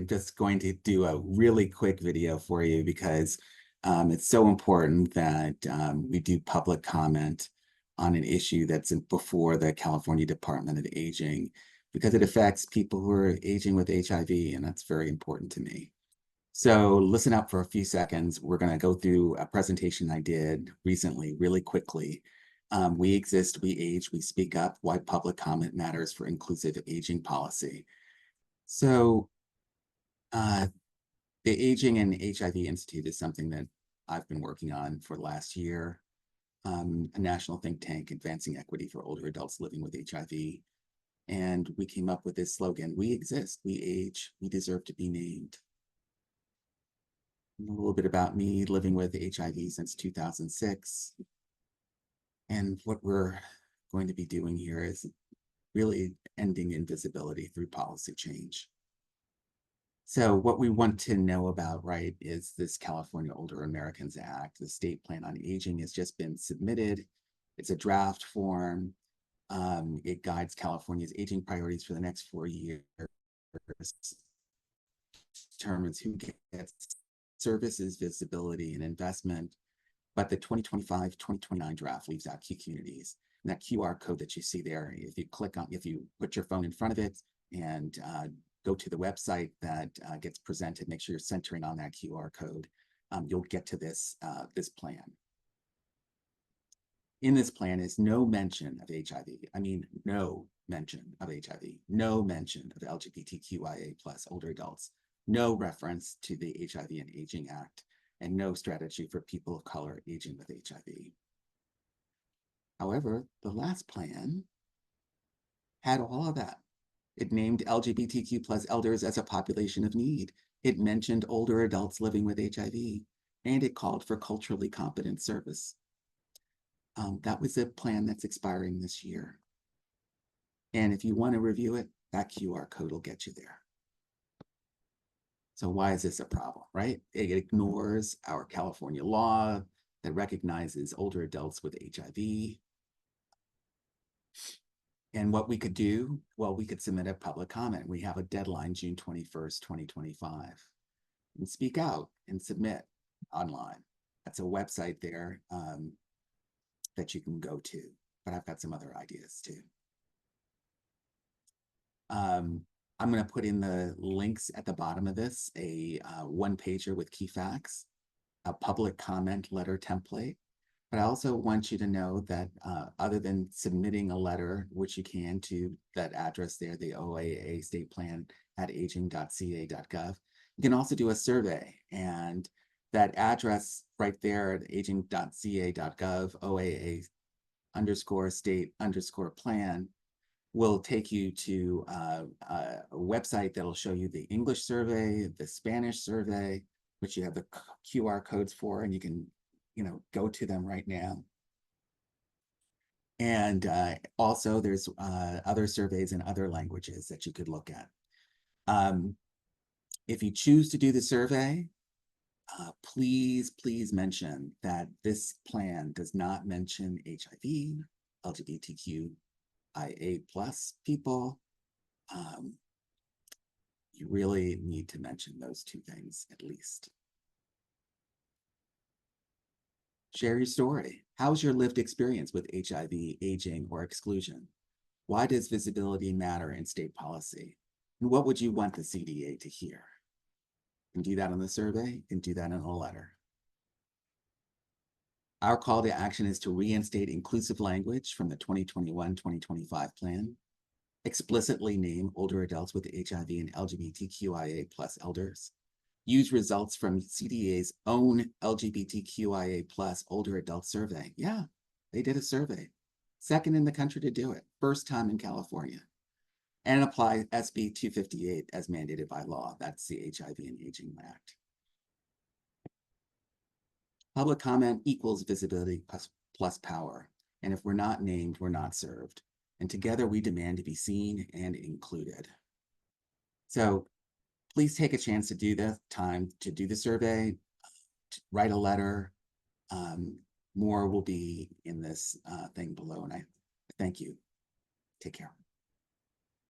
I'm just going to do a really quick video for you because it's so important that we do public comment on an issue that's before the California Department of Aging, because it affects people who are aging with HIV, and that's very important to me. So listen up for a few seconds. We're going to go through a presentation I did recently, really quickly. We exist, we age, we speak up, why public comment matters for inclusive aging policy. So the Aging and HIV Institute is something that I've been working on for the last year, a national think tank advancing equity for older adults living with HIV. And we came up with this slogan: we exist, we age, we deserve to be named. A little bit about me: living with HIV since 2006. And what we're going to be doing here is really ending invisibility through policy change. So what we want to know about, right, is this California Older Americans Act. The State Plan on Aging has just been submitted. It's a draft form. It guides California's aging priorities for the next 4 years, determines who gets services, visibility, and investment. But the 2025-2029 draft leaves out key communities. And that QR code that you see there, if you click on, if you put your phone in front of it and go to the website that gets presented, make sure you're centering on that QR code, you'll get to this, this plan. In this plan is no mention of HIV. I mean, no mention of HIV, no mention of LGBTQIA+ older adults, no reference to the HIV and Aging Act, and no strategy for people of color aging with HIV. However, the last plan had all of that. It named LGBTQ+ elders as a population of need. It mentioned older adults living with HIV, and it called for culturally competent service. That was a plan that's expiring this year. And if you want to review it, that QR code will get you there. So why is this a problem, right? It ignores our California law that recognizes older adults with HIV. And what we could do, well, we could submit a public comment. We have a deadline, June 21st, 2025. And speak out and submit online. That's a website there that you can go to. But I've got some other ideas too. I'm going to put in the links at the bottom of this, a one-pager with key facts, a public comment letter template. But I also want you to know that other than submitting a letter, which you can to that address there, the OAA state plan at aging.ca.gov, you can also do a survey. And that address right there at aging.ca.gov, OAA_state_plan, will take you to a website that'll show you the English survey, the Spanish survey, which you have the QR codes for, and you can, go to them right now. And also there's other surveys in other languages that you could look at. If you choose to do the survey, please mention that this plan does not mention HIV, LGBTQIA+ people. You really need to mention those two things at least. Share your story. How's your lived experience with HIV, aging, or exclusion? Why does visibility matter in state policy? And what would you want the CDA to hear? You can do that on the survey, you can do that in a letter. Our call to action is to reinstate inclusive language from the 2021-2025 plan, explicitly name older adults with HIV and LGBTQIA+ elders, use results from CDA's own LGBTQIA+ older adult survey. Yeah, they did a survey. Second in the country to do it, first time in California. And apply SB 258 as mandated by law. That's the HIV and Aging Act. Public comment equals visibility plus power. And if we're not named, we're not served. And together we demand to be seen and included. So please take a chance to do the time to do the survey, to write a letter. More will be in this thing below. And I thank you. Take care.